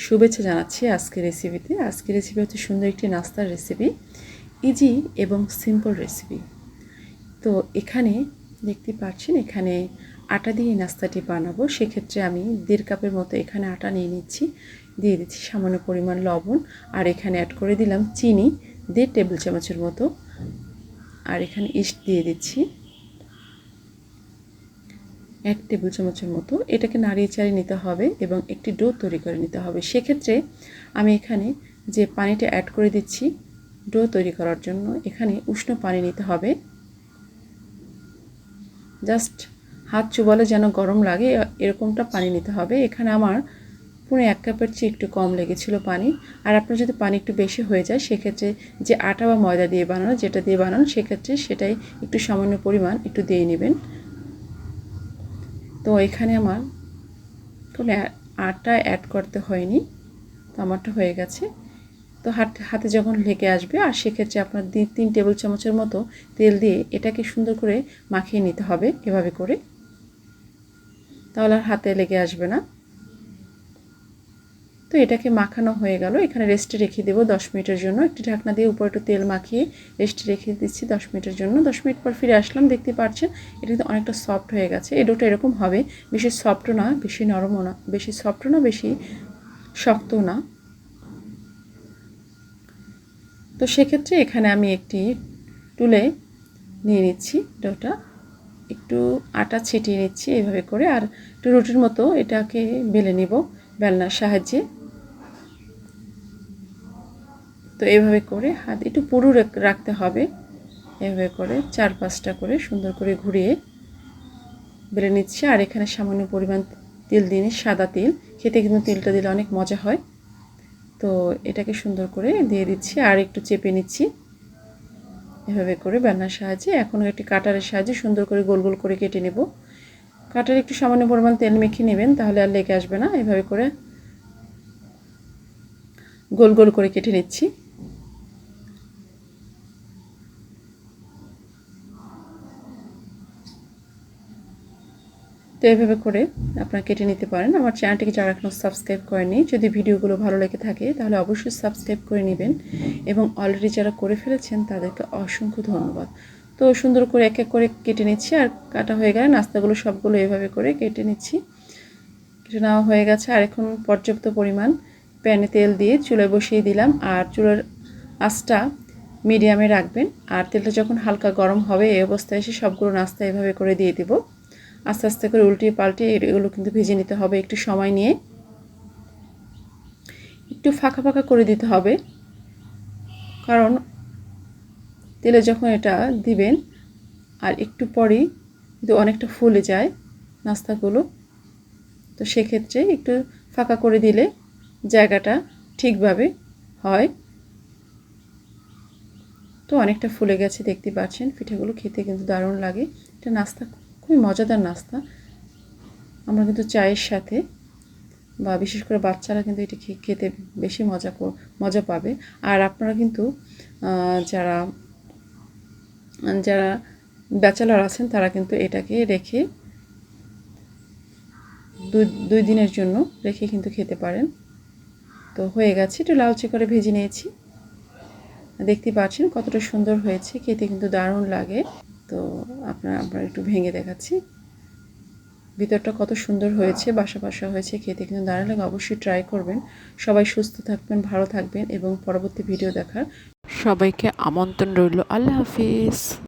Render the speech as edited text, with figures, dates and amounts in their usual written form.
শুভেচ্ছা জানাচ্ছি আজকের রেসিপিতে। আজকের রেসিপি হচ্ছে সুন্দর একটি নাস্তার রেসিপি, ইজি এবং সিম্পল রেসিপি। তো এখানে দেখতে পাচ্ছেন, এখানে আটা দিয়ে নাস্তাটি বানাবো। সেক্ষেত্রে আমি 1.5 কাপের মতো এখানে আটা নিয়ে নিচ্ছি, দিয়ে দিচ্ছি সামান্য পরিমাণ লবণ, আর এখানে অ্যাড করে দিলাম চিনি 1.5 টেবিল চামচের মতো, আর এখানে ইস্ট দিয়ে দিচ্ছি 1 টেবিল চামচের মতো। এটাকে নাড়িয়ে চাড়িয়ে নিতে হবে এবং একটি ডো তৈরি করে নিতে হবে। সেক্ষেত্রে আমি এখানে যে পানিটা অ্যাড করে দিচ্ছি ডো তৈরি করার জন্য, এখানে উষ্ণ পানি নিতে হবে। জাস্ট হাত চুবালে যেন গরম লাগে এরকমটা পানি নিতে হবে। এখানে আমার পুরো 1 কাপের চেয়ে একটু কম লেগেছিল পানি। আর আপনার যদি পানি একটু বেশি হয়ে যায়, সেক্ষেত্রে যে আটা বা ময়দা দিয়ে বানানো, যেটা দিয়ে বানান, সেক্ষেত্রে সেটাই একটু সামান্য পরিমাণ একটু দিয়ে নেবেন। তো এখানে আমার কোনো আটা অ্যাড করতে হয়নি, তো আমারটা হয়ে গেছে। তো হাতে যখন লেগে আসবে, আর সেক্ষেত্রে আপনার 3 টেবিল চামচের মতো তেল দিয়ে এটাকে সুন্দর করে মাখিয়ে নিতে হবে এভাবে করে, তাহলে আর হাতে লেগে আসবে না। তো এটাকে মাখানো হয়ে গেল। এখানে রেস্টে রেখে দেবো 10 মিনিটের জন্য। একটি ঢাকনা দিয়ে উপরে একটু তেল মাখিয়ে রেস্টে রেখে দিচ্ছি 10 মিনিটের জন্য। 10 মিনিট পর ফিরে আসলাম, দেখতে পাচ্ছেন এটা কিন্তু অনেকটা সফট হয়ে গেছে। এই ডোটা এরকম হবে, বেশি সফটও না, বেশি নরমও না, বেশি সফটও না, বেশি শক্তও না। তো সেক্ষেত্রে এখানে আমি একটি টুলে নিয়ে নিচ্ছি ডোটা, একটু আটা ছিটিয়ে নিচ্ছি এইভাবে করে, আর একটু রুটির মতো এটাকে বেলে নিব বেলনার সাহায্যে। তো এইভাবে করে হাত একটু পুরু রাখতে হবে, এভাবে করে 4-5টা করে সুন্দর করে ঘুরিয়ে বেলে নিচ্ছি। আর এখানে সামান্য পরিমাণ তেল দিয়ে, সাদা তেল, খেতে কিন্তু তেলটা দিলে অনেক মজা হয়। তো এটাকে সুন্দর করে দিয়ে দিচ্ছি আর একটু চেপে নিচ্ছি এভাবে করে বেলনার সাহায্যে। এখন একটি কাটারের সাহায্যে সুন্দর করে গোল গোল করে কেটে নেব। কাটারে একটু সামান্য পরিমাণ তেল মেখে নেবেন, তাহলে আর লেগে আসবে না। এভাবে করে গোল গোল করে কেটে নিচ্ছি। তো এভাবে করে আপনারা কেটে নিতে পারেন। আমার চ্যানেলটিকে যারা এখনও সাবস্ক্রাইব করেনি, যদি ভিডিওগুলো ভালো লেগে থাকে তাহলে অবশ্যই সাবস্ক্রাইব করে নেবেন, এবং অলরেডি যারা করে ফেলেছেন তাদেরকে অসংখ্য ধন্যবাদ। তো সুন্দর করে এক এক করে কেটে নিচ্ছি, আর কাটা হয়ে গেলে নাস্তাগুলো সবগুলো এভাবে করে কেটে নিচ্ছি। কেটে নেওয়া হয়ে গেছে। আর এখন পর্যাপ্ত পরিমাণ প্যানে তেল দিয়ে চুলায় বসিয়ে দিলাম, আর চুলার আঁচটা মিডিয়ামে রাখবেন। আর তেলটা যখন হালকা গরম হবে, এই অবস্থায় এসে সবগুলো নাস্তা এভাবে করে দিয়ে দিব। আস্তে আস্তে করে উল্টিয়ে পাল্টিয়ে এগুলো কিন্তু ভেজে নিতে হবে একটু সময় নিয়ে, একটু ফাঁকা ফাঁকা করে দিতে হবে, কারণ তেলে যখন এটা দিবেন আর একটু পরেই কিন্তু অনেকটা ফুলে যায় নাস্তাগুলো। তো সেক্ষেত্রে একটু ফাঁকা করে দিলে জায়গাটা ঠিকভাবে হয়। তো অনেকটা ফুলে গেছে, দেখতে পাচ্ছেন। পিঠাগুলো খেতে কিন্তু দারুণ লাগে। এটা নাস্তা খুবই মজাদার নাস্তা। আমরা কিন্তু চায়ের সাথে, বা বিশেষ করে বাচ্চারা কিন্তু এটি খেতে বেশি মজা পাবে। আর আপনারা কিন্তু যারা যারা ব্যাচেলর আছেন তারা কিন্তু এটাকে রেখে 2 দিনের জন্য রেখে কিন্তু খেতে পারেন। তো হয়ে গেছে, একটু লালচে করে ভেজে নিয়েছি। দেখতে পাচ্ছেন কতটা সুন্দর হয়েছে, খেতে কিন্তু দারুণ লাগে। তো আপনারা একটু ভেঙে দেখাচ্ছি, ভিতরটা কত সুন্দর হয়েছে, বাসা বাসা হয়েছে, খেতে কিন্তু দারুণ লাগে। অবশ্যই ট্রাই করবেন। সবাই সুস্থ থাকবেন, ভালো থাকবেন, এবং পরবর্তী ভিডিও দেখার সবাইকে আমন্ত্রণ রইল। আল্লাহ হাফিজ।